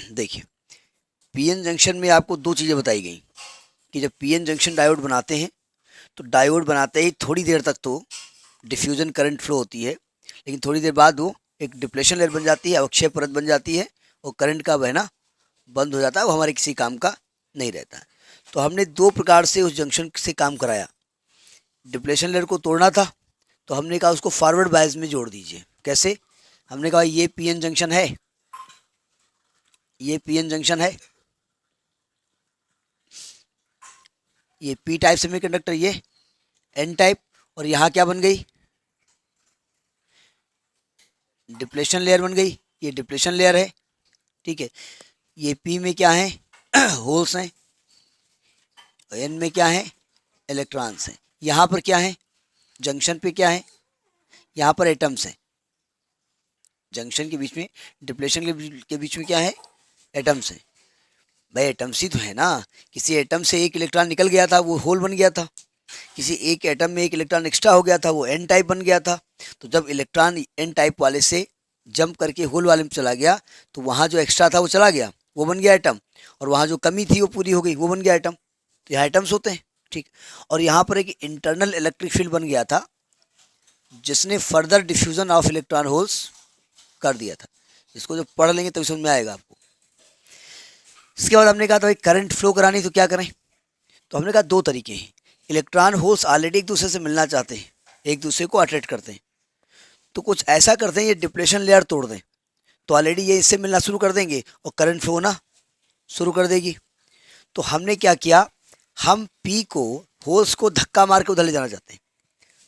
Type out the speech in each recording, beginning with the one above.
देखिए, PN junction में आपको दो चीज़ें बताई गई कि जब पीएन जंक्शन डायोड बनाते हैं तो डायोड बनाते ही थोड़ी देर तक तो डिफ्यूज़न करंट फ्लो होती है, लेकिन थोड़ी देर बाद वो एक डिप्लेशन लेयर बन जाती है, अवक्षय परत बन जाती है और करंट का बहना बंद हो जाता है, वो हमारे किसी काम का नहीं रहता है। तो हमने दो प्रकार से उस जंक्शन से काम कराया। डिप्लेशन लेयर को तोड़ना था तो हमने कहा उसको फॉरवर्ड बायस में जोड़ दीजिए। कैसे? हमने कहा ये पीएन जंक्शन है, ये पीएन जंक्शन है, ये पी टाइप सेमीकंडक्टर, ये एन टाइप, और यहाँ क्या बन गई? डिप्लेशन लेयर बन गई। ये डिप्लेशन लेयर है, ठीक है। ये पी में क्या है? होल्स हैं। एन में क्या है? इलेक्ट्रॉन्स हैं। यहाँ पर क्या है? जंक्शन पे क्या है? यहाँ पर एटम्स हैं। जंक्शन के बीच में, डिप्लेशन के बीच में क्या है? एटम्स हैं। भाई एटम्स ही तो है ना। किसी एटम से एक इलेक्ट्रॉन निकल गया था, वो होल बन गया था। किसी एक एटम में एक इलेक्ट्रॉन एक्स्ट्रा हो गया था, वो एन टाइप बन गया था। तो जब इलेक्ट्रॉन एन टाइप वाले से जंप करके होल वाले में चला गया तो वहाँ जो एक्स्ट्रा था वो चला गया, वो बन गया एटम, और वहाँ जो कमी थी वो पूरी हो गई, वो बन गया एटम। तो यहाँ एटम्स होते हैं, ठीक। और यहाँ पर एक इंटरनल इलेक्ट्रिक फील्ड बन गया था जिसने further diffusion of electron holes कर दिया था। इसको जब पढ़ लेंगे तभी समझ में आएगा आपको। इसके बाद हमने कहा था भाई करंट फ्लो करानी तो क्या करें? तो हमने कहा दो तरीके हैं। इलेक्ट्रॉन होल्स ऑलरेडी एक दूसरे से मिलना चाहते हैं, एक दूसरे को अट्रैक्ट करते हैं, तो कुछ ऐसा करते हैं ये डिप्लेशन लेयर तोड़ दें, तो ऑलरेडी ये इससे मिलना शुरू कर देंगे और करंट फ्लो होना शुरू कर देगी। तो हमने क्या किया, हम पी को, होल्स को धक्का मार के उधर ले जाना चाहते हैं।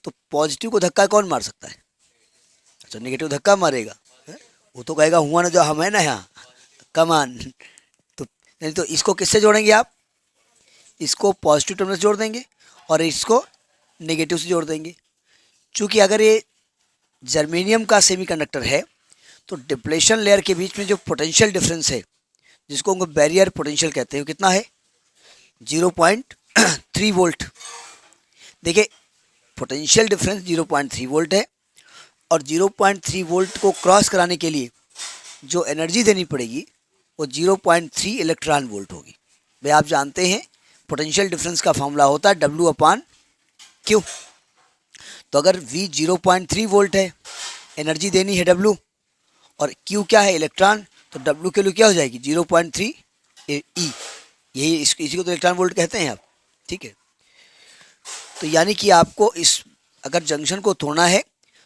तो पॉजिटिव को धक्का कौन मार सकता है? अच्छा, नेगेटिव धक्का मारेगा है? वो तो कहेगा हुआ ना जो हम है ना यहाँ कमान। तो नहीं तो इसको किससे जोड़ेंगे आप? इसको पॉजिटिव टर्मिनल से जोड़ देंगे और इसको नेगेटिव से जोड़ देंगे। चूँकि अगर ये जर्मेनियम का सेमीकंडक्टर है तो डिप्लेशन लेयर के बीच में जो पोटेंशियल डिफरेंस है, जिसको हम बैरियर पोटेंशियल कहते हैं, कितना है? 0.3 वोल्ट। देखिए, पोटेंशियल डिफरेंस 0.3 वोल्ट है और 0.3 वोल्ट को क्रॉस कराने के लिए जो एनर्जी देनी पड़ेगी वो 0.3 इलेक्ट्रॉन वोल्ट होगी। भाई आप जानते हैं पोटेंशियल डिफरेंस का फॉर्मूला होता है W/Q। तो अगर V 0.3 वोल्ट है, एनर्जी देनी है W, और Q क्या है? इलेक्ट्रॉन, तो W के लिए क्या हो जाएगी? 0.3 E। यही इसी को तो इलेक्ट्रॉन वोल्ट कहते हैं आप, ठीक है। तो यानी कि आपको इस, अगर जंक्शन को तोड़ना है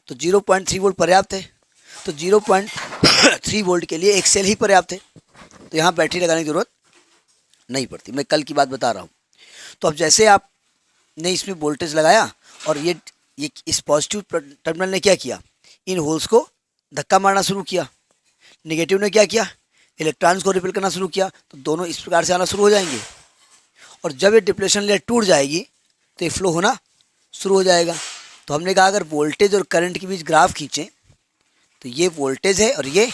तो 0.3 वोल्ट पर्याप्त है, तो 0.3 वोल्ट के लिए एक सेल ही पर्याप्त है, तो यहाँ बैटरी लगाने की ज़रूरत नहीं पड़ती। मैं कल की बात बता रहा हूँ। तो अब जैसे आपने इसमें वोल्टेज लगाया और ये इस पॉजिटिव टर्मिनल ने क्या किया? इन होल्स को धक्का मारना शुरू किया। नेगेटिव ने क्या किया? इलेक्ट्रॉन्स को रिपेल करना शुरू किया। तो दोनों इस प्रकार से आना शुरू हो जाएंगे और जब ये डिप्लेशन लेयर टूट जाएगी तो ये फ्लो होना शुरू हो जाएगा। तो हमने कहा अगर वोल्टेज और करंट के बीच ग्राफ खींचें तो ये वोल्टेज है और ये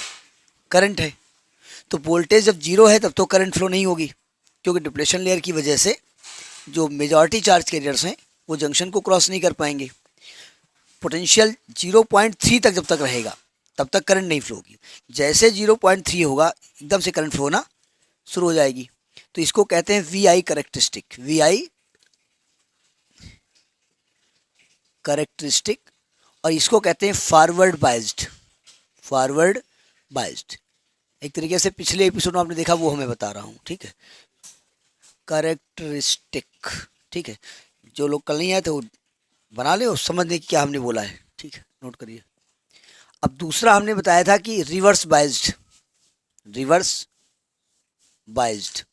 करंट है। तो वोल्टेज जब जीरो है तब तो करंट फ्लो नहीं होगी, क्योंकि डिप्लेशन लेयर की वजह से जो मेजॉरिटी चार्ज कैरियर्स हैं वो जंक्शन को क्रॉस नहीं कर पाएंगे। पोटेंशियल 0.3 तक जब तक रहेगा तब तक करंट नहीं फ्लो होगी। जैसे 0.3 होगा एकदम से करंट फ्लो होना शुरू हो जाएगी। तो इसको कहते हैं VI करेक्टरिस्टिक, VI करेक्टरिस्टिक, और इसको कहते हैं फॉरवर्ड बाइज्ड, फॉरवर्ड बाइज्ड। एक तरीके से पिछले एपिसोड में आपने देखा वो हमें बता रहा हूँ, ठीक है। करेक्टरिस्टिक, ठीक है। जो लोग कल नहीं आए थे वो बना ले और समझने की क्या हमने बोला है, ठीक है, नोट करिए। अब दूसरा हमने बताया था कि रिवर्स बाइज्ड, रिवर्स बाइज्ड।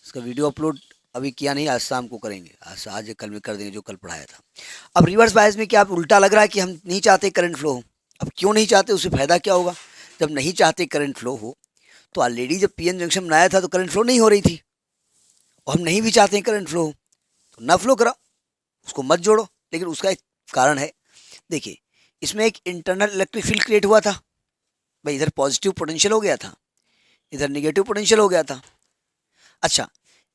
इसका वीडियो अपलोड अभी किया नहीं, आज शाम को करेंगे, आज कल में कर देंगे जो कल पढ़ाया था। अब रिवर्स बायस में क्या आप उल्टा लग रहा है कि हम नहीं चाहते करंट फ्लो हो। अब क्यों नहीं चाहते, उससे फ़ायदा क्या होगा? जब नहीं चाहते करंट फ्लो हो तो ऑलरेडी जब पीएन जंक्शन बनाया था तो करंट फ्लो नहीं हो रही थी, और हम नहीं भी चाहते हैं करंट फ्लो हो तो ना फ्लो कराओ, उसको मत जोड़ो। लेकिन उसका एक कारण है। देखिए, इसमें एक इंटरनल इलेक्ट्रिक फील्ड क्रिएट हुआ था। भाई इधर पॉजिटिव पोटेंशियल हो गया था, इधर निगेटिव पोटेंशियल हो गया था। अच्छा,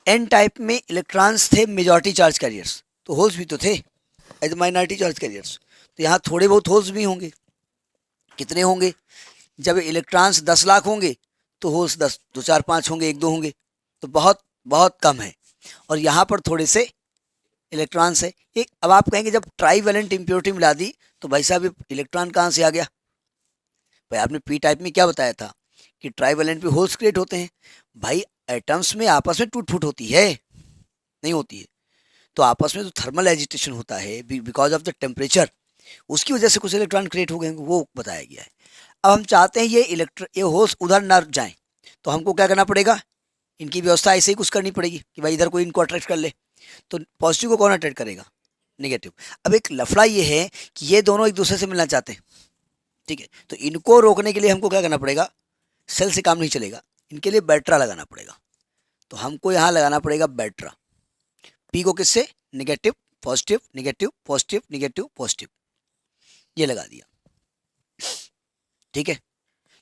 एन टाइप में इलेक्ट्रॉन्स थे मेजॉरिटी चार्ज कैरियर्स, तो होल्स भी तो थे एज माइनॉरिटी चार्ज कैरियर्स। तो यहाँ थोड़े बहुत होल्स भी होंगे। कितने होंगे? जब इलेक्ट्रॉन्स 10 लाख होंगे तो होल्स 10, 2, 4, 5 होंगे, 1, 2 होंगे, तो बहुत बहुत कम है। और यहाँ पर थोड़े से इलेक्ट्रॉन्स है। एक अब आप कहेंगे जब ट्राईवैलेंट इम्प्योरिटी मिला दी तो भाई साहब ये इलेक्ट्रॉन कहाँ से आ गया? भाई आपने पी टाइप में क्या बताया था कि ट्राईवैलेंट पे होल्स क्रिएट होते हैं। भाई एटम्स में आपस में टूट फूट होती है, नहीं होती है? तो आपस में जो थर्मल एजिटेशन होता है बिकॉज ऑफ द टेम्परेचर, उसकी वजह से कुछ इलेक्ट्रॉन क्रिएट हो गए, वो बताया गया है। अब हम चाहते हैं ये होल्स उधर ना जाएं, तो हमको क्या करना पड़ेगा? इनकी व्यवस्था ऐसे ही कुछ करनी पड़ेगी कि भाई इधर कोई इनको अट्रैक्ट कर ले। तो पॉजिटिव को कौन अट्रैक्ट करेगा? नेगेटिव। अब एक लफड़ा ये है कि ये दोनों एक दूसरे से मिलना चाहते हैं, ठीक है? तो इनको रोकने के लिए हमको क्या करना पड़ेगा? सेल से काम नहीं चलेगा, इनके लिए बैटरा लगाना पड़ेगा। तो हमको यहाँ लगाना पड़ेगा बैटरा। पी को किससे? Negative positive negative positive negative positive, ये लगा दिया, ठीक है?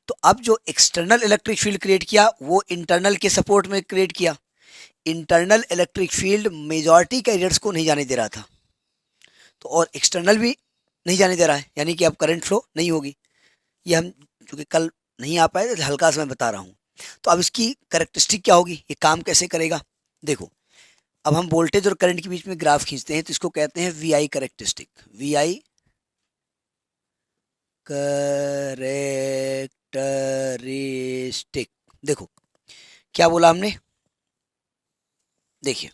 तो अब जो एक्सटर्नल इलेक्ट्रिक फील्ड क्रिएट किया वो इंटरनल के सपोर्ट में क्रिएट किया। Internal electric field majority carriers को नहीं जाने दे रहा था, तो और एक्सटर्नल भी नहीं जाने दे रहा है, यानी कि अब करंट फ्लो नहीं होगी। ये हम चूँकि कल नहीं आ पाए तो हल्का सा मैं बता रहा हूँ। तो अब इसकी कैरेक्टरिस्टिक क्या होगी, ये काम कैसे करेगा? देखो, अब हम वोल्टेज और करंट के बीच में ग्राफ खींचते हैं तो इसको कहते हैं V I characteristic. V I characteristic. देखो क्या बोला हमने, देखिए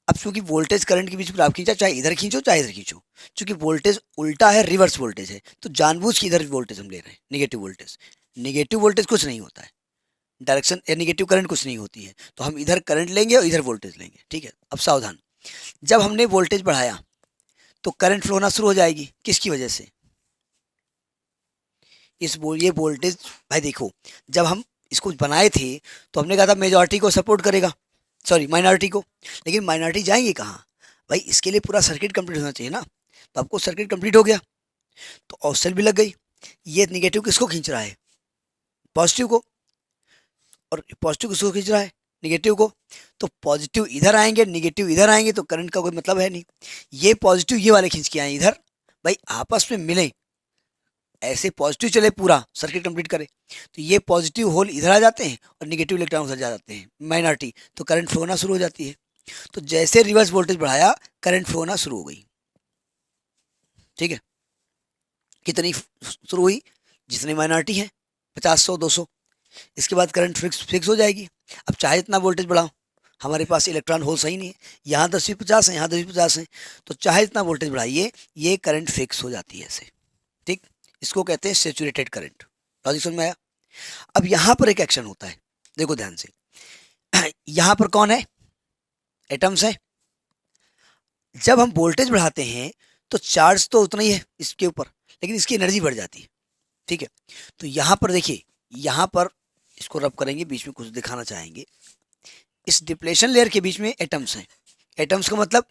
अब चूंकि वोल्टेज करंट के बीच में ग्राफ खींचा, चाहे इधर खींचो चाहे इधर खींचो, चूंकि वोल्टेज उल्टा है, रिवर्स वोल्टेज है, तो जानबूझ के इधर वोल्टेज हम ले रहे हैं, नेगेटिव वोल्टेज। नेगेटिव वोल्टेज कुछ नहीं होता है, डायरेक्शन या नेगेटिव करंट कुछ नहीं होती है, तो हम इधर करंट लेंगे और इधर वोल्टेज लेंगे, ठीक है? अब सावधान, जब हमने वोल्टेज बढ़ाया तो करंट फ्लो होना शुरू हो जाएगी, किसकी वजह से? ये वोल्टेज, भाई देखो, जब हम इसको बनाए थे तो हमने कहा था मेजॉरिटी को सपोर्ट करेगा, सॉरी माइनॉरिटी को, लेकिन माइनॉरिटी जाएंगे कहाँ? भाई इसके लिए पूरा सर्किट कंप्लीट होना चाहिए ना, तो आपको सर्किट कंप्लीट हो गया तो ऑफसेल भी लग गई। ये नेगेटिव किसको खींच रहा है? पॉजिटिव को। और पॉजिटिव किसको खींच रहा है? नेगेटिव को। तो पॉजिटिव इधर आएंगे, नेगेटिव इधर आएंगे, तो करंट का कोई मतलब है नहीं। ये पॉजिटिव ये वाले खींच के आए इधर, भाई आपस में मिले, ऐसे पॉजिटिव चले पूरा सर्किट कंप्लीट करे, तो ये पॉजिटिव होल इधर आ जाते हैं और नेगेटिव इलेक्ट्रॉन उधर जा जाते हैं, माइनॉरिटी, तो करंट फ्लो होना शुरू हो जाती है। तो जैसे रिवर्स वोल्टेज बढ़ाया, करंट फ्लो होना शुरू हो गई, ठीक है? कितनी शुरू हुई? जितनी माइनॉरिटी है 50, 100, 200, इसके बाद करंट फिक्स हो जाएगी। अब चाहे इतना वोल्टेज बढ़ाओ, हमारे पास इलेक्ट्रॉन होल सही नहीं है, यहाँ 10v50 है, यहाँ 10v50 है, तो चाहे इतना वोल्टेज बढ़ाइए ये करंट फिक्स हो जाती है ऐसे, ठीक? इसको कहते हैं सेचुरेटेड करंट। लॉजिक समझ में आया? अब यहाँ पर एक एक्शन होता है, देखो ध्यान से। यहाँ पर कौन है? एटम्स है। जब हम वोल्टेज बढ़ाते हैं तो चार्ज तो उतना ही है इसके ऊपर, लेकिन इसकी एनर्जी बढ़ जाती है, ठीक है? तो यहाँ पर देखिए, यहाँ पर इसको रब करेंगे, बीच में कुछ दिखाना चाहेंगे। इस डिप्लेशन लेयर के बीच में एटम्स हैं। एटम्स का मतलब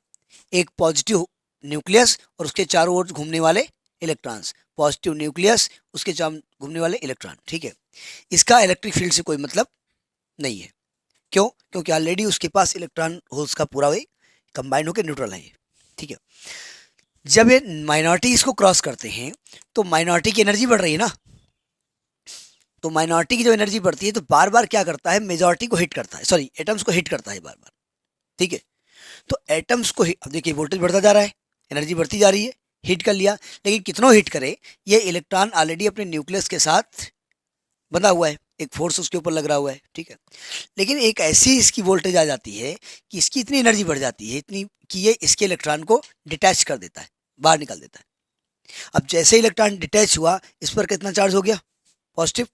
एक पॉजिटिव न्यूक्लियस और उसके चारों ओर घूमने वाले इलेक्ट्रॉन्स, पॉजिटिव न्यूक्लियस उसके चारों घूमने वाले इलेक्ट्रॉन, ठीक है? इसका इलेक्ट्रिक फील्ड से कोई मतलब नहीं है। क्यों? क्योंकि ऑलरेडी उसके पास इलेक्ट्रॉन होल्स का पूरा वे कंबाइन होकर न्यूट्रल है ये, ठीक है? जब ये माइनॉरिटी इसको क्रॉस करते हैं तो माइनॉरिटी की एनर्जी बढ़ रही है ना, तो माइनॉरिटी की जो एनर्जी बढ़ती है तो बार बार क्या करता है? मेजॉरिटी को हिट करता है, सॉरी एटम्स को हिट करता है बार बार, ठीक है? तो एटम्स को अब देखिए वोल्टेज बढ़ता जा रहा है, एनर्जी बढ़ती जा रही है, हिट कर लिया, लेकिन कितनों हिट करे, ये इलेक्ट्रॉन ऑलरेडी अपने न्यूक्लियस के साथ बंधा हुआ है, एक फोर्स उसके ऊपर लग रहा हुआ है, ठीक है? लेकिन एक ऐसी इसकी वोल्टेज आ जाती है कि इसकी इतनी एनर्जी बढ़ जाती है, इतनी कि ये इसके इलेक्ट्रॉन को डिटैच कर देता है, बाहर निकाल देता है। अब जैसे इलेक्ट्रॉन डिटैच हुआ, इस पर कितना चार्ज हो गया? पॉजिटिव।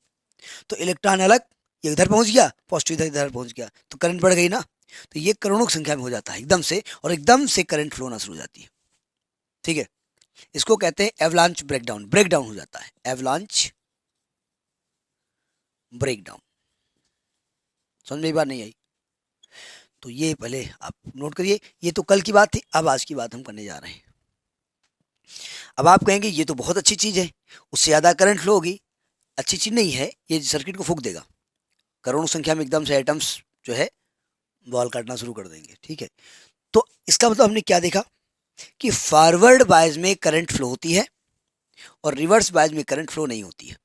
तो इलेक्ट्रॉन अलग, ये इधर पहुंच गया, पॉजिटिव इधर इधर पहुंच गया, तो करंट बढ़ गई ना। तो ये करोड़ों की संख्या में हो जाता है एकदम से, और एकदम से करंट फ्लो होना शुरू हो जाती है, ठीक है? इसको कहते हैं एवलांच ब्रेकडाउन। ब्रेकडाउन हो जाता है, एवलांच ब्रेकडाउन। समझ में एक बार नहीं आई तो ये पहले आप नोट करिए। ये तो कल की बात थी, अब आज की बात हम करने जा रहे हैं। अब आप कहेंगे ये तो बहुत अच्छी चीज़ है, उससे ज़्यादा करंट फ्लो होगी। अच्छी चीज़ नहीं है, ये सर्किट को फूंक देगा, करोड़ों संख्या में एकदम से एटम्स जो है बॉल काटना शुरू कर देंगे, ठीक है? तो इसका मतलब हमने क्या देखा कि फॉरवर्ड बायस में करंट फ्लो होती है और रिवर्स बायस में करंट फ्लो नहीं होती है।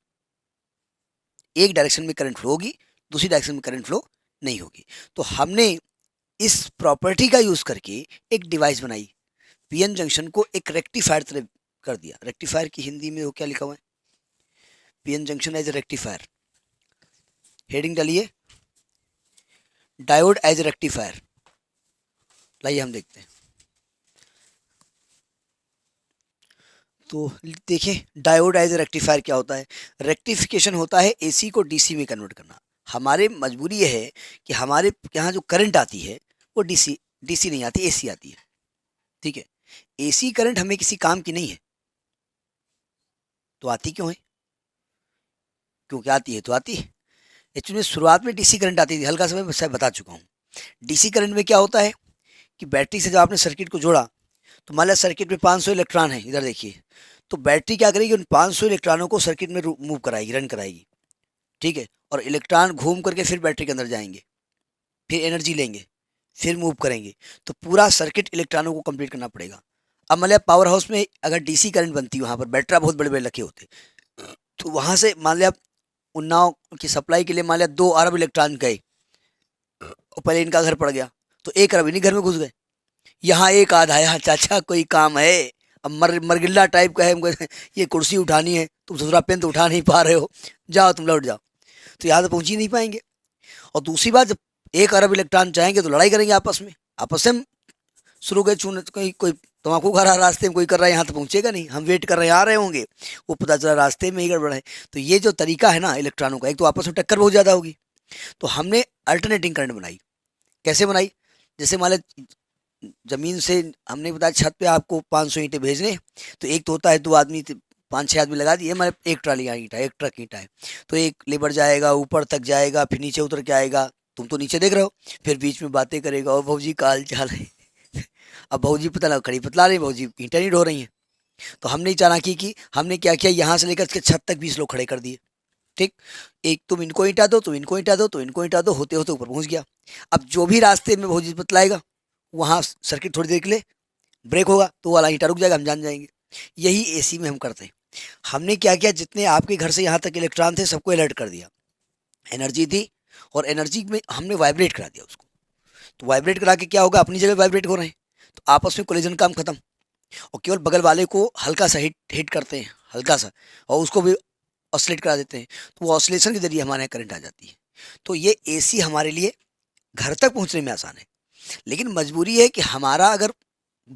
एक डायरेक्शन में करंट फ्लो होगी, दूसरी डायरेक्शन में करंट फ्लो नहीं होगी। तो हमने इस प्रॉपर्टी का यूज़ करके एक डिवाइस बनाई, पीएन जंक्शन को एक रेक्टिफायर तरह कर दिया। रेक्टिफायर की हिंदी में वो क्या लिखा हुआ है, PN junction as a rectifier. Heading डालिए डायोड एज ए रेक्टिफायर। लाइए हम देखते हैं। तो देखिए डायोड एज ए रेक्टिफायर क्या होता है। रेक्टिफिकेशन होता है एसी को डीसी में कन्वर्ट करना। हमारे मजबूरी ये है कि हमारे यहाँ जो करंट आती है वो डीसी डीसी नहीं आती, एसी आती है। ठीक है, एसी करंट हमें किसी काम की नहीं है, तो आती क्यों है, क्योंकि आती है तो आती है। एक्चुअली शुरुआत में डीसी करंट आती थी, हल्का सा मैं शायद बता चुका हूँ। डीसी करंट में क्या होता है कि बैटरी से जब आपने सर्किट को जोड़ा तो मान लिया सर्किट में 500 इलेक्ट्रॉन है, इधर देखिए, तो बैटरी क्या करेगी, उन 500 इलेक्ट्रॉनों को सर्किट में मूव कराएगी, रन कराएगी। ठीक है, और इलेक्ट्रॉन घूम करके फिर बैटरी के अंदर जाएंगे, फिर एनर्जी लेंगे, फिर मूव करेंगे। तो पूरा सर्किट इलेक्ट्रॉनों को कंप्लीट करना पड़ेगा। अब मान लिया पावर हाउस में अगर डीसी करंट बनती है, वहाँ पर बैटरा बहुत बड़े बड़े रखे होते, तो वहाँ से मान लिया उन्नाव की सप्लाई के लिए मान लिया 2 अरब इलेक्ट्रॉन गए और पहले इनका घर पड़ गया, तो 1 अरब इन्हीं घर में घुस गए। यहाँ एक आध आया, चाचा कोई काम है, अब मरगिल्ला टाइप का है, हमको ये कुर्सी उठानी है, तुम ससुरा पेन तो उठा नहीं पा रहे हो, जाओ तुम लौट जाओ, तो यहाँ तो पहुँच ही नहीं पाएंगे। और दूसरी बात, जब 1 अरब इलेक्ट्रॉन जाएंगे तो लड़ाई करेंगे आपस में शुरू गए चून, कोई कोई तम्बाकू खा रहा रास्ते में, कोई कर रहा है, यहाँ तो पहुँचेगा नहीं, हम वेट कर रहे हैं आ रहे होंगे, वो पता चला रास्ते में ही गड़बड़ है। तो ये जो तरीका है ना इलेक्ट्रॉनों का, एक तो आपस में टक्कर बहुत ज़्यादा होगी, तो हमने अल्टरनेटिंग करंट बनाई। कैसे बनाई, जैसे मान लें ज़मीन से हमने बताया छत पे आपको 500 ईंटें भेजने, तो एक तो होता है 2 आदमी 5-6 आदमी लगा दिए, हमारे एक ट्राली ईंटा, एक ट्रक ईंटा है, तो एक लेबर जाएगा ऊपर तक जाएगा, फिर नीचे उतर के आएगा, तुम तो नीचे देख रहे हो, फिर बीच में बातें करेगा, और भौजी का हाल चाल है। अब भौजी पता लगा खड़ी पतला रही, भौजी ईंटें नहीं ढो रही हैं। तो हमने चालाकी की, हमने क्या किया, यहाँ से लेकर छत तक 20 लोग खड़े कर दिए। ठीक, एक तुम इनको ईंटा दो, तुम इनको ईंटा दो, तो इनको ईंटा दो, होते होते ऊपर पहुँच गया। अब जो भी रास्ते में भौजी बतलाएगा, वहाँ सर्किट थोड़ी देर के लिए ब्रेक होगा, तो वो वाला ईंटा रुक जाएगा, हम जान जाएंगे। यही एसी में हम करते हैं। हमने क्या किया, जितने आपके घर से यहाँ तक इलेक्ट्रॉन थे सबको अलर्ट कर दिया, एनर्जी दी, और एनर्जी में हमने वाइब्रेट करा दिया उसको। तो वाइब्रेट करा के क्या होगा, अपनी जगह वाइब्रेट हो रहे हैं, तो आपस में कोलिजन काम खत्म, और केवल बगल वाले को हल्का सा हिट हिट करते हैं, हल्का सा, और उसको भी ऑसिलेट करा देते हैं, तो वो ऑसिलेशन के जरिए हमारे यहाँ करंट आ जाती है। तो ये एसी हमारे लिए घर तक पहुँचने में आसान है। लेकिन मजबूरी है कि हमारा अगर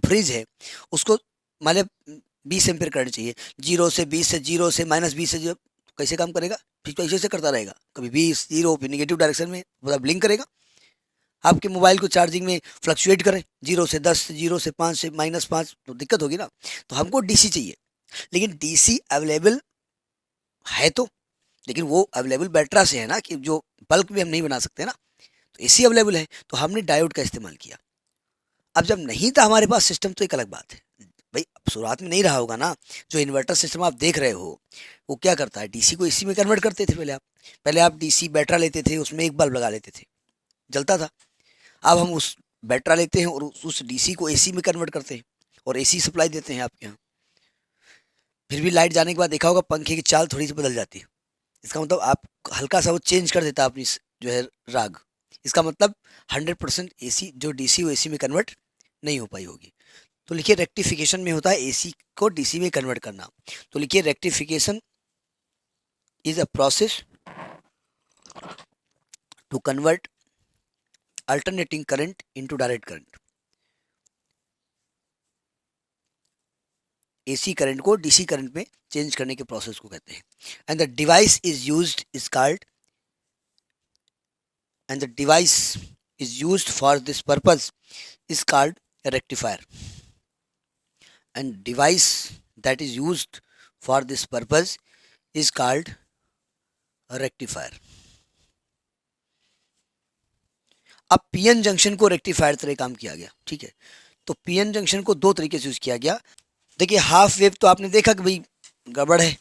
फ्रिज है, उसको मान लिया 20 एम्पीयर करंट चाहिए, 0 से 20 से 0 से -20 से 0, कैसे काम करेगा, फ्रिज तो ऐसे करता रहेगा, कभी 20 0 फिर निगेटिव डायरेक्शन में मतलब ब्लिंक करेगा। आपके मोबाइल को चार्जिंग में फ्लक्चुएट करें, 0 से 10, 0 से 5 से -5, तो दिक्कत होगी ना। तो हमको डीसी चाहिए, लेकिन डीसी अवेलेबल है तो, लेकिन वो अवेलेबल बैटरा से है ना, कि जो बल्क में हम नहीं बना सकते ना, तो एसी अवेलेबल है, तो हमने डायोड का इस्तेमाल किया। अब जब नहीं था हमारे पास सिस्टम, तो एक अलग बात है भाई, शुरुआत में नहीं रहा होगा ना। जो इन्वर्टर सिस्टम आप देख रहे हो, वो क्या करता है, डीसी को एसी में कन्वर्ट करते थे। पहले आप डीसी बैटरा लेते थे, उसमें एक बल्ब लगा लेते थे, जलता था। अब हम उस बैटरा लेते हैं और उस डीसी को एसी में कन्वर्ट करते हैं, और एसी सप्लाई देते हैं आपके यहाँ। फिर भी लाइट जाने के बाद देखा होगा पंखे की चाल थोड़ी सी बदल जाती है, इसका मतलब आप हल्का सा वो चेंज कर देता अपनी जो है राग। इसका मतलब 100% एसी जो डीसी वो एसी में कन्वर्ट नहीं हो पाई होगी। तो लिखिए रेक्टिफिकेशन में होता है एसी को डीसी में कन्वर्ट करना। तो लिखिए rectification is a process to convert alternating current into direct current. AC current को डीसी करंट में चेंज करने के प्रोसेस को कहते हैं। And the device is used is called and the device is used for this purpose is called a rectifier, and device that is used for this purpose is called a rectifier. अब PN junction को rectifier तरह काम किया गया, ठीक है। तो PN junction को 2 तरीके से यूज किया गया। देखिए हाफ वेव तो आपने देखा कि भाई गड़बड़ है,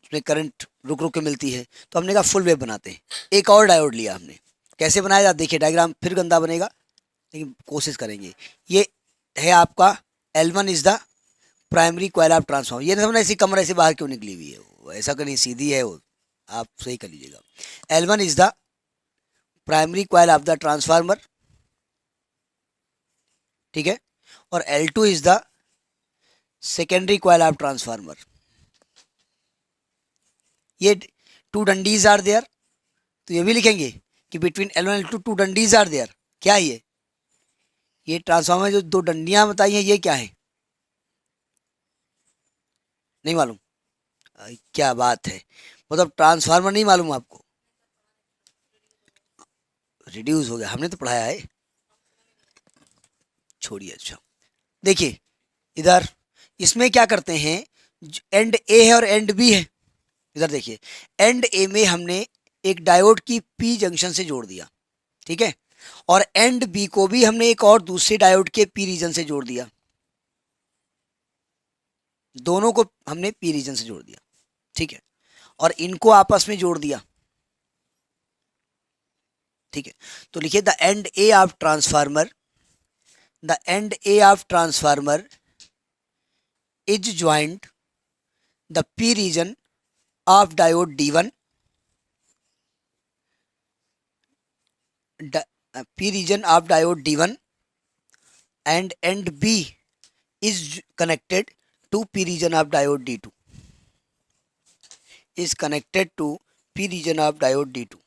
उसमें करंट रुक रुक के मिलती है, तो हमने कहा फुल वेव बनाते हैं। एक और डायोड लिया हमने, कैसे बनाया जाता देखिए, डायग्राम फिर गंदा बनेगा लेकिन कोशिश करेंगे। ये है आपका L1 is the primary coil of transformer. ये ना समझना ऐसी कमरे से बाहर क्यों निकली हुई है, वो ऐसा कहीं सीधी है, वो आप सही कर लीजिएगा। L1 is the primary coil of the transformer, ठीक है, और L2 is the secondary coil of transformer. ये टू डंडीज आर देयर, तो ये भी लिखेंगे कि बिटवीन L1 L2 टू डंडीज आर देयर। क्या है ये ट्रांसफार्मर जो दो डंडियां बताई हैं ये क्या है? नहीं मालूम? क्या बात है, मतलब ट्रांसफार्मर नहीं मालूम आपको? रिड्यूस हो गया, हमने तो पढ़ाया है, छोड़िए। अच्छा देखिए इधर, इसमें क्या करते हैं, एंड ए है और एंड बी है। इधर देखिए, एंड ए में हमने एक डायोड की पी जंक्शन से जोड़ दिया, ठीक है, और एंड बी को भी हमने एक और दूसरे डायोड के पी रीजन से जोड़ दिया। दोनों को हमने पी रीजन से जोड़ दिया, ठीक है, और इनको आपस में जोड़ दिया, ठीक है। तो लिखिए the end A of transformer, the end A of transformer is joint the P region of diode D1, P region of diode D1, and end B is connected to P region of diode D2, is connected to P region of diode D2,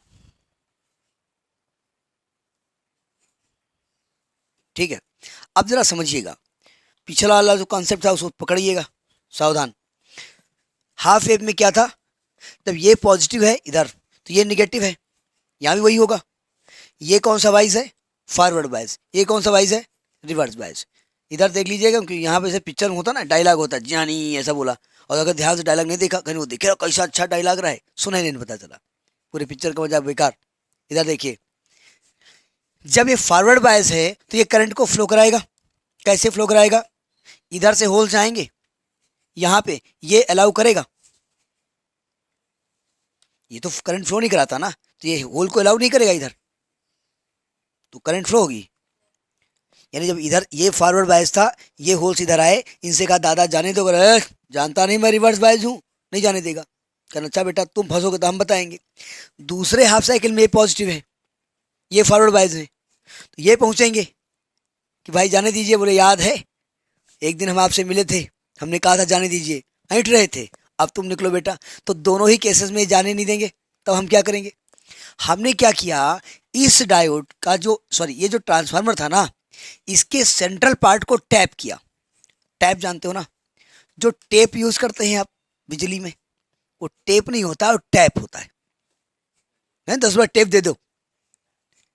ठीक है। अब जरा समझिएगा, पिछला वाला जो concept था उसको पकड़िएगा, सावधान। हाफ वेव में क्या था, जब ये पॉजिटिव है इधर तो ये निगेटिव है, यहाँ भी वही होगा। ये कौन सा वाइज है, फॉरवर्ड वाइज, ये कौन सा वाइज है, रिवर्स वाइज। इधर देख लीजिएगा, क्योंकि यहाँ पे जैसे पिक्चर होता ना, डायलॉग होता है, जी हाँ नहीं ऐसा बोला, और अगर ध्यान से डायलॉग नहीं देखा, कहीं वो देखे कैसा अच्छा डायलॉग रहा है, सुना ही नहीं पता चला, पूरे पिक्चर का मजा बेकार। इधर देखिए, जब ये फॉरवर्ड बायस है तो ये करंट को फ्लो कराएगा। कैसे फ्लो कराएगा, इधर से होल्स आएंगे, यहाँ पे ये अलाउ करेगा, ये तो करंट फ्लो नहीं कराता ना, तो ये होल को अलाउ नहीं करेगा इधर, तो करंट फ्लो होगी। यानी जब इधर ये फॉरवर्ड बायस था, ये होल्स इधर आए, इनसे कहा दादा जाने दो, जानता नहीं मैं रिवर्स बायस हूँ, नहीं जाने देगा। कहना अच्छा बेटा तुम फंसोगे तो हम बताएंगे। दूसरे हाफ साइकिल में ये पॉजिटिव है, ये फॉरवर्ड बायस है, तो ये पहुंचेंगे कि भाई जाने दीजिए। बोले याद है एक दिन हम आपसे मिले थे, हमने कहा था जाने दीजिए, ऐंठ रहे थे, अब तुम निकलो बेटा। तो दोनों ही केसेस में जाने नहीं देंगे, तब हम क्या करेंगे, हमने क्या किया, इस डायोड का जो सॉरी ये जो ट्रांसफार्मर था ना, इसके सेंट्रल पार्ट को टैप किया। टैप जानते हो ना, जो टेप यूज करते हैं आप बिजली में, वो टेप नहीं होता, वो टैप होता है। 10 बार टेप दे दो।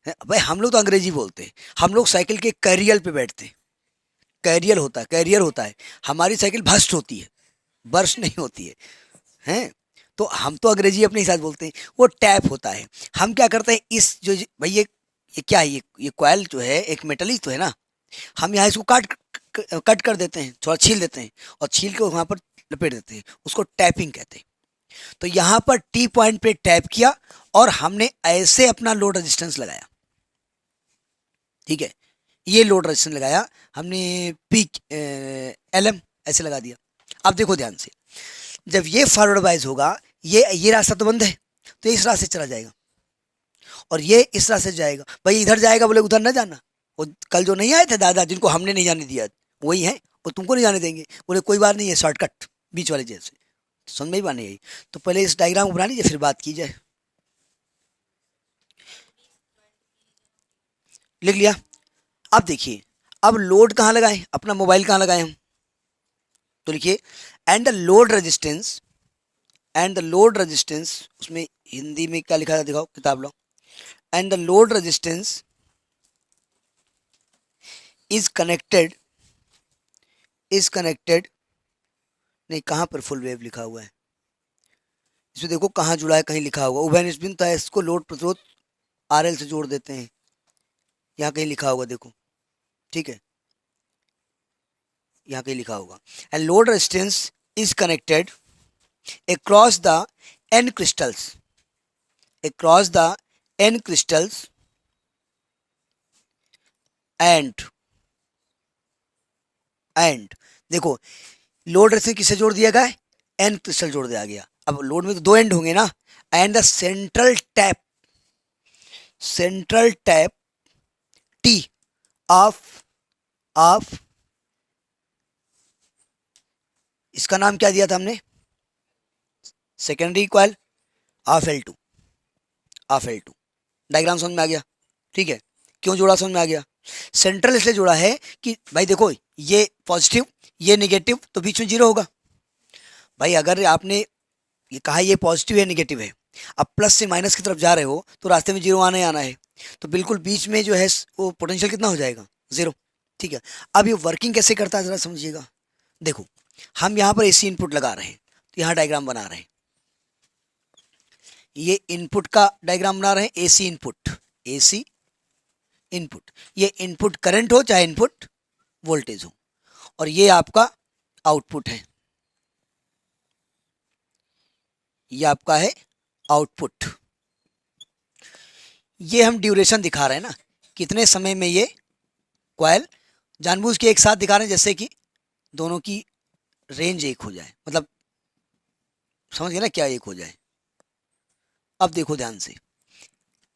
भाई हम लोग तो अंग्रेजी बोलते हैं, हम लोग साइकिल के कैरियर पे बैठते हैं, कैरियर होता है, कैरियर होता है। हमारी साइकिल भस्ट होती है, बर्स्ट नहीं होती है, हैं। तो हम तो अंग्रेजी अपने हिसाब से बोलते हैं, वो टैप होता है। हम क्या करते हैं, इस जो भाई ये क्या है, ये कॉइल जो है एक मेटलिक तो है ना, हम यहाँ इसको कट कर देते हैं, थोड़ा छील देते हैं, और छील के वहाँ पर लपेट देते हैं, उसको टैपिंग कहते हैं। तो यहाँ पर टी पॉइंट पे टैप किया और हमने ऐसे अपना लोड रेजिस्टेंस लगाया, ठीक है, ये लोड रेजिस्टेंस लगाया हमने, पी LM ऐसे लगा दिया। अब देखो ध्यान से, जब ये फॉरवर्ड वाइज होगा, ये रास्ता तो बंद है, तो इस रास्ते चला जाएगा, और ये इस रास्ते जाएगा। भाई इधर जाएगा, बोले उधर ना जाना, वो कल जो नहीं आए थे दादा जिनको हमने नहीं जाने दिया, वही है, वो तुमको नहीं जाने देंगे। बोले कोई बात नहीं है, शॉर्टकट बीच वाले जैसे, समझ में ही पानी आई। तो पहले इस डायग्राम को बना लीजिए, फिर बात की जाए। लिख लिया। अब देखिए, अब लोड कहाँ लगाएं, अपना मोबाइल कहाँ लगाएं हम, तो लिखिए and the load resistance, and the load resistance, उसमें हिंदी में क्या लिखा था दिखाओ, किताब लो। And the load resistance is connected, is connected, नहीं कहाँ पर फुल वेव लिखा हुआ है, इसमें देखो कहाँ जुड़ा है, कहीं लिखा हुआ उभय निष्पन्न था, इसको लोड प्रतिरोध RL से जोड़ देते हैं, यहाँ कहीं लिखा होगा देखो, ठीक है, यहाँ कहीं लिखा होगा। And load resistance is connected across the n crystals, across the n crystals, and देखो लोड रेजिस्टेंस किससे जोड़ दिया गया है, n क्रिस्टल जोड़ दिया गया। अब लोड में तो दो एंड होंगे ना, and the central tap T of इसका नाम क्या दिया था हमने, secondary coil of L2, of L2। Diagram समझ में आ गया, ठीक है। क्यों जोड़ा समझ में आ गया। सेंट्रल इसलिए जोड़ा है कि भाई देखो ये पॉजिटिव ये नेगेटिव तो बीच में जीरो होगा। भाई अगर आपने ये कहा ये पॉजिटिव है नेगेटिव है, अब प्लस से माइनस की तरफ जा रहे हो तो रास्ते में जीरो आना ही आना है, तो बिल्कुल बीच में जो है वो पोटेंशियल कितना हो जाएगा, जीरो। ठीक है, अब ये वर्किंग कैसे करता है जरा समझिएगा। देखो हम यहाँ पर एसी इनपुट लगा रहे हैं, तो यहाँ डायग्राम बना रहे हैं, ये इनपुट का डायग्राम बना रहे हैं, एसी इनपुट, ये इनपुट करंट हो चाहे इनपुट वोल्टेज हो, और ये आपका आउटपुट है, ये आपका है आउटपुट। ये हम ड्यूरेशन दिखा रहे हैं ना, कितने समय में ये कॉइल जानबूझ के एक साथ दिखा रहे हैं, जैसे कि दोनों की रेंज एक हो जाए, मतलब समझ गए ना क्या एक हो जाए। अब देखो ध्यान से,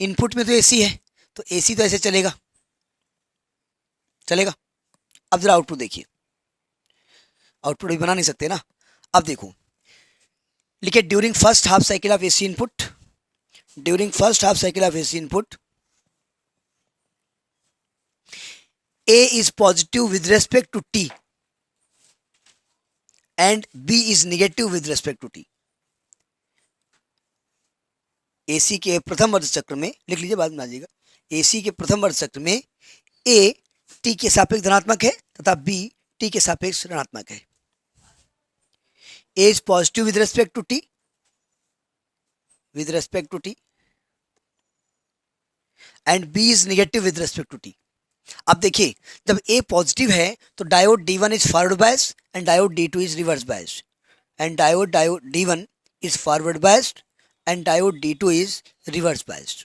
इनपुट में तो एसी है, तो एसी तो ऐसे चलेगा। अब जरा आउटपुट देखिए, आउटपुट भी बना नहीं सकते ना। अब देखो लिखिए, during first half cycle of AC input, during first half cycle of AC input A is positive with respect to T and B is negative with respect to T। AC के प्रथम अर्ध चक्र में, लिख लीजिए बाद में आ जाएगा, AC के प्रथम अर्ध चक्र में A T के सापेक्ष धनात्मक है तथा B T के सापेक्ष ऋणात्मक है। A is positive with respect to T, and B is negative with respect to T। अब देखिए जब A पॉजिटिव है तो diode D1 is forward biased and diode D2 is reverse biased, and diode D1 is forward biased and diode D2 is reverse biased.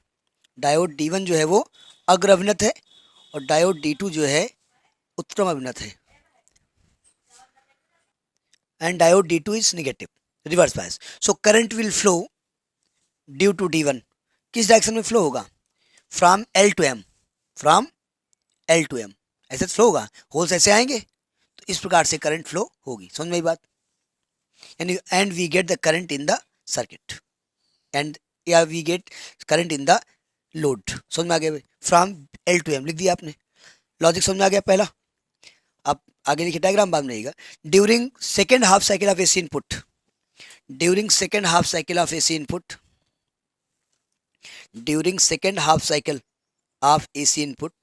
Diode D1 जो है वो अग्र अभिनत है और डायोड D2 जो है उत्तम अभिनत है, and diode D2 is negative reverse biased. So current will flow due to D1 किस डायरेक्शन में फ्लो होगा, from L to M, from L to M, ऐसे फ्लो होगा, होल्स ऐसे आएंगे, तो इस प्रकार से करंट फ्लो होगी। समझ में आई बात, यानी and we get the current in the circuit, and या we get current in the load. समझ में आ गया, फ्रॉम L टू M लिख दिया आपने, लॉजिक समझ में आ गया पहला। अब आगे लिखिए, डायग्राम बाद में रहेगा, during second half cycle of AC input, during second half cycle of AC input, during second half cycle of AC input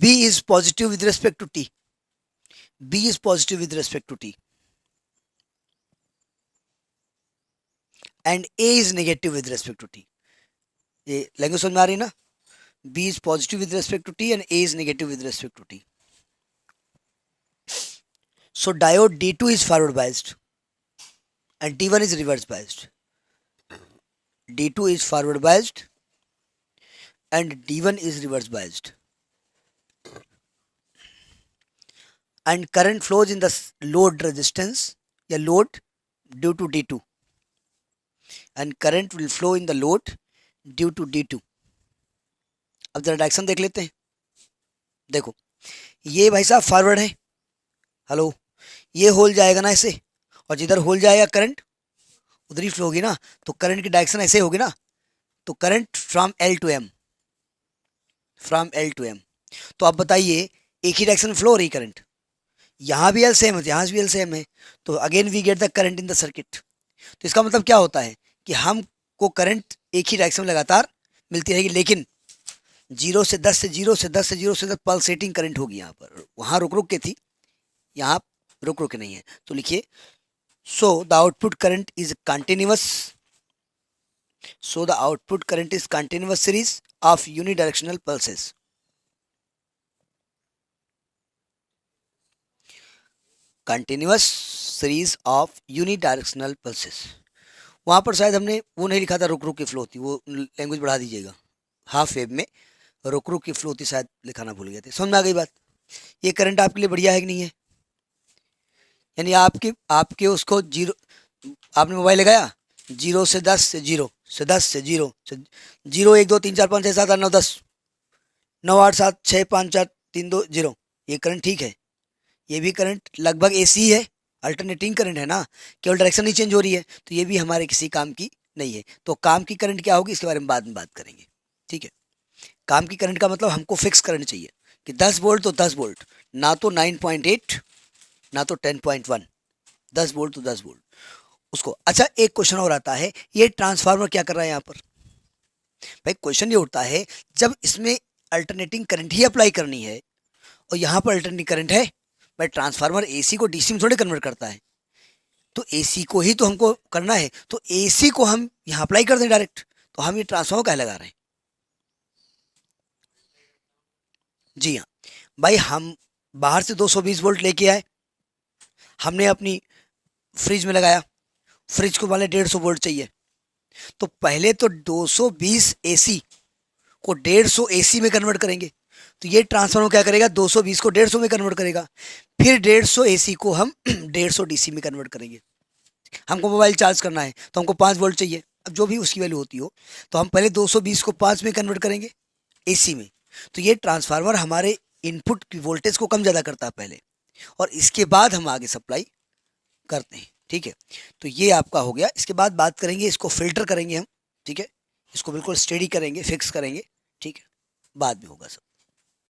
B is positive with respect to T, B is positive with respect to T, and A is negative with respect to T। ये language समझ में आ रही ना, B is positive with respect to T and A is negative with respect to T। So diode D2 is forward biased and D1 is reverse biased, D2 is forward biased and D1 is reverse biased, and current flows in the load resistance या load due to D2, and current will flow in the load due to D2। अब जरा direction देख लेते हैं। देखो ये भाई साहब फॉरवर्ड है, हेलो, ये होल जाएगा ना ऐसे, और जिधर होल जाएगा करंट उधर ही फ्लो होगी ना, तो करंट की डायरेक्शन ऐसे होगी ना, तो current from L to M, from L to M। तो अब बताइए एक ही डायरेक्शन फ्लो हो रही करंट, यहाँ भी एल सेम है यहाँ भी एल सेम है, तो again we get the current in the circuit. तो इसका मतलब क्या होता है कि हमको करंट एक ही डायरेक्शन में लगातार मिलती रहेगी, लेकिन 0 से 10 से 0 से 10 से 0 से 10 पल्सेटिंग करंट होगी यहाँ पर, वहाँ रुक के थी, यहाँ रुक के नहीं है। तो लिखिए, so the output current is continuous, so the output current is continuous series of unidirectional pulses, continuous series of unidirectional pulses. वहाँ पर शायद हमने वो नहीं लिखा था रुक के फ्लो होती, वो लैंग्वेज बढ़ा दीजिएगा, हाफ वेव में रुक की फ्लो होती शायद लिखाना भूल गए थे। समझ में आ गई बात, ये करंट आपके लिए बढ़िया है कि नहीं है, यानी आपके आपके उसको जीरो, आपने मोबाइल लगाया 0 से 10 से 0 से 10 से 0 से 0 1 2 3 4 5 6 7 8 9 10 9 8 7 6 5 4 3 2 0, ये करंट ठीक है। ये भी करंट लगभग एसी है, अल्टरनेटिंग करंट है ना, केवल डायरेक्शन ही चेंज हो रही है, तो ये भी हमारे किसी काम की नहीं है। तो काम की करंट क्या होगी इसके बारे में बाद में बात करेंगे, ठीक है। काम की करंट का मतलब हमको फिक्स करंट चाहिए कि 10 वोल्ट तो 10 वोल्ट, ना तो 9.8 ना तो 10.1, 10 वोल्ट तो 10 वोल्ट उसको। अच्छा एक क्वेश्चन और आता है, ये ट्रांसफार्मर क्या कर रहा है यहाँ पर? भाई क्वेश्चन ये उठता है, जब इसमें अल्टरनेटिंग करंट ही अप्लाई करनी है और यहाँ पर अल्टरनेटिंग करंट है, भाई ट्रांसफार्मर एसी को डीसी में थोड़े कन्वर्ट करता है, तो एसी को ही तो हमको करना है, तो एसी को हम यहाँ अप्लाई कर दें डायरेक्ट, तो हम ये ट्रांसफार्मर काहे लगा रहे हैं? जी हाँ भाई, हम बाहर से 220 वोल्ट लेके आए, हमने अपनी फ्रिज में लगाया, फ्रिज को वाले 150 वोल्ट चाहिए, तो पहले तो 220 एसी को 150 एसी में कन्वर्ट करेंगे, तो ये ट्रांसफार्मर क्या करेगा 220 को 150 में कन्वर्ट करेगा, फिर 150 एसी को हम 150 डीसी में कन्वर्ट करेंगे। हमको मोबाइल चार्ज करना है तो हमको 5 वोल्ट चाहिए, अब जो भी उसकी वैल्यू होती हो, तो हम पहले 220 को 5 में कन्वर्ट करेंगे एसी में। तो ये ट्रांसफार्मर हमारे इनपुट की वोल्टेज को कम ज़्यादा करता है पहले, और इसके बाद हम आगे सप्लाई करते हैं, ठीक है। तो ये आपका हो गया। इसके बाद बात करेंगे, इसको फिल्टर करेंगे हम, ठीक है, इसको बिल्कुल स्टेडी करेंगे, फिक्स करेंगे, ठीक है, बाद में होगा सब।